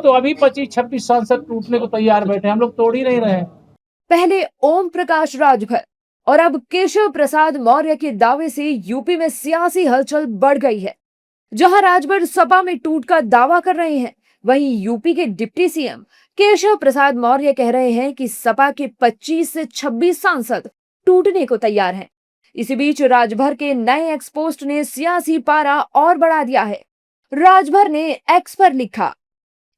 तो अभी 25-26 सांसद टूटने को तैयार बैठे, हम लोग तोड़ ही नहीं रहे। पहले ओम प्रकाश राजभर और अब केशव प्रसाद मौर्य के दावे से यूपी में सियासी हलचल बढ़ गई है। जहां राजभर सपा में टूट का दावा कर रहे हैं, वहीं यूपी के डिप्टी सीएम केशव प्रसाद मौर्य कह रहे हैं कि सपा के 25 से 26 सांसद टूटने को तैयार हैं। इसी बीच राजभर के नए एक्सपोस्ट ने सियासी पारा और बढ़ा दिया है। राजभर ने एक्स पर लिखा,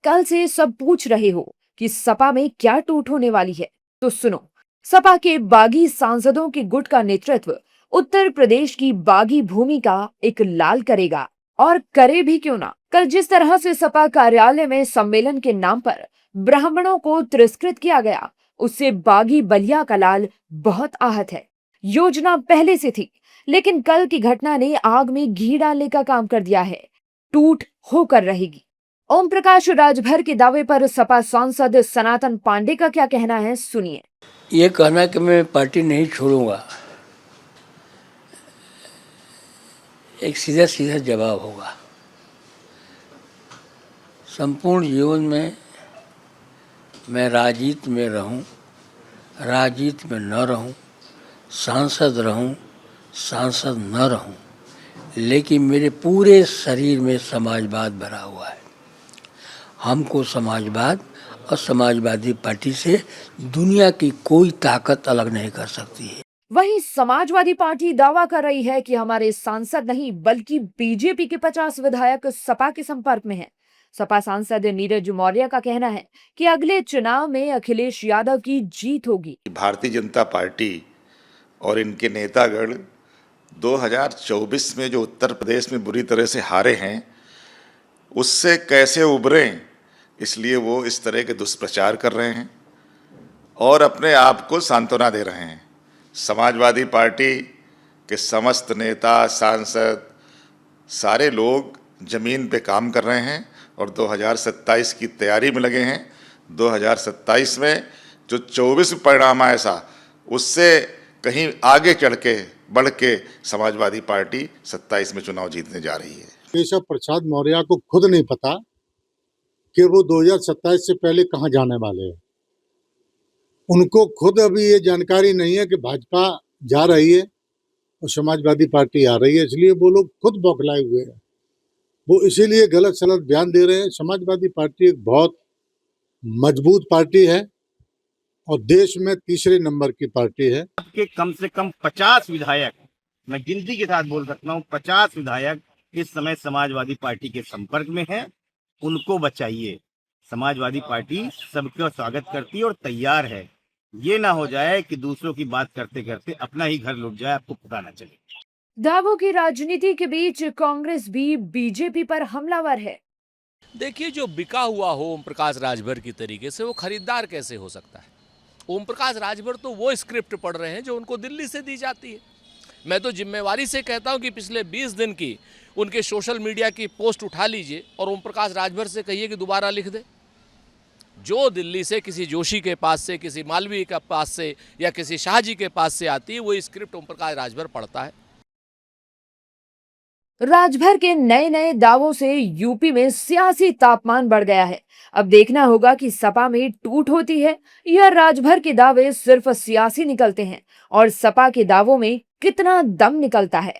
कल से सब पूछ रहे हो कि सपा में क्या टूट होने वाली है, तो सुनो। सपा के बागी सांसदों के गुट का नेतृत्व उत्तर प्रदेश की बागी भूमि का एक लाल करेगा, और करे भी क्यों ना। कल जिस तरह से सपा कार्यालय में सम्मेलन के नाम पर ब्राह्मणों को तिरस्कृत किया गया, उससे बागी बलिया का लाल बहुत आहत है। योजना पहले से थी, लेकिन कल की घटना ने आग में घी डालने का काम कर दिया है। टूट होकर रहेगी। ओम प्रकाश राजभर के दावे पर सपा सांसद सनातन पांडे का क्या कहना है, सुनिए। ये कहना कि मैं पार्टी नहीं छोड़ूंगा, एक सीधा सीधा जवाब होगा। संपूर्ण जीवन में मैं राजनीति में रहूं, राजनीति में न रहूं, सांसद रहूं, सांसद न रहूं, लेकिन मेरे पूरे शरीर में समाजवाद भरा हुआ है। हमको समाजवाद और समाजवादी पार्टी से दुनिया की कोई ताकत अलग नहीं कर सकती है। वहीं समाजवादी पार्टी दावा कर रही है कि हमारे सांसद नहीं बल्कि बीजेपी के 50 विधायक सपा के संपर्क में हैं। सपा सांसद नीरज मौर्य का कहना है कि अगले चुनाव में अखिलेश यादव की जीत होगी। भारतीय जनता पार्टी और इनके नेतागण 2024 में जो उत्तर प्रदेश में बुरी तरह से हारे हैं, उससे कैसे उभरें, इसलिए वो इस तरह के दुष्प्रचार कर रहे हैं और अपने आप को सांत्वना दे रहे हैं। समाजवादी पार्टी के समस्त नेता, सांसद, सारे लोग जमीन पे काम कर रहे हैं और 2027 की तैयारी में लगे हैं। 2027 में जो 24 परिणाम ऐसा, उससे कहीं आगे चढ़ के बढ़ के समाजवादी पार्टी 27 में चुनाव जीतने जा रही है। केशव प्रसाद मौर्य को खुद नहीं पता कि वो 2027 से पहले कहां जाने वाले हैं। उनको खुद अभी ये जानकारी नहीं है कि भाजपा जा रही है और समाजवादी पार्टी आ रही है, इसलिए वो लोग खुद बौखलाए हुए हैं। वो इसीलिए गलत सलत बयान दे रहे हैं। समाजवादी पार्टी एक बहुत मजबूत पार्टी है और देश में तीसरे नंबर की पार्टी है। के कम से कम 50 विधायक, मैं गिनती के साथ बोल सकता हूँ, 50 विधायक इस समय समाजवादी पार्टी के संपर्क में हैं। उनको बचाइए। समाजवादी पार्टी सबका स्वागत करती है और तैयार है। ये ना हो जाए कि दूसरों की बात करते करते अपना ही घर लुट जाए, आपको पता ना चले। दावों की राजनीति के बीच कांग्रेस भी बीजेपी पर हमलावर है। देखिए, जो बिका हुआ हो ओम प्रकाश राजभर की तरीके से, वो खरीदार कैसे हो सकता है? ओम प्रकाश राजभर तो वो स्क्रिप्ट पढ़ रहे हैं जो उनको दिल्ली से दी जाती है। मैं तो जिम्मेवारी से कहता हूं कि पिछले 20 दिन की उनके सोशल मीडिया की पोस्ट उठा लीजिए और ओम प्रकाश राजभर से कहिए कि दोबारा लिख दे। जो दिल्ली से किसी जोशी के पास से, किसी मालवीय के पास से या किसी शाहजी के पास से आती है, वो स्क्रिप्ट ओम प्रकाश राजभर पढ़ता है। राजभर के नए नए दावों से यूपी में सियासी तापमान बढ़ गया है। अब देखना होगा कि सपा में टूट होती है या राजभर के दावे सिर्फ सियासी निकलते हैं और सपा के दावों में कितना दम निकलता है।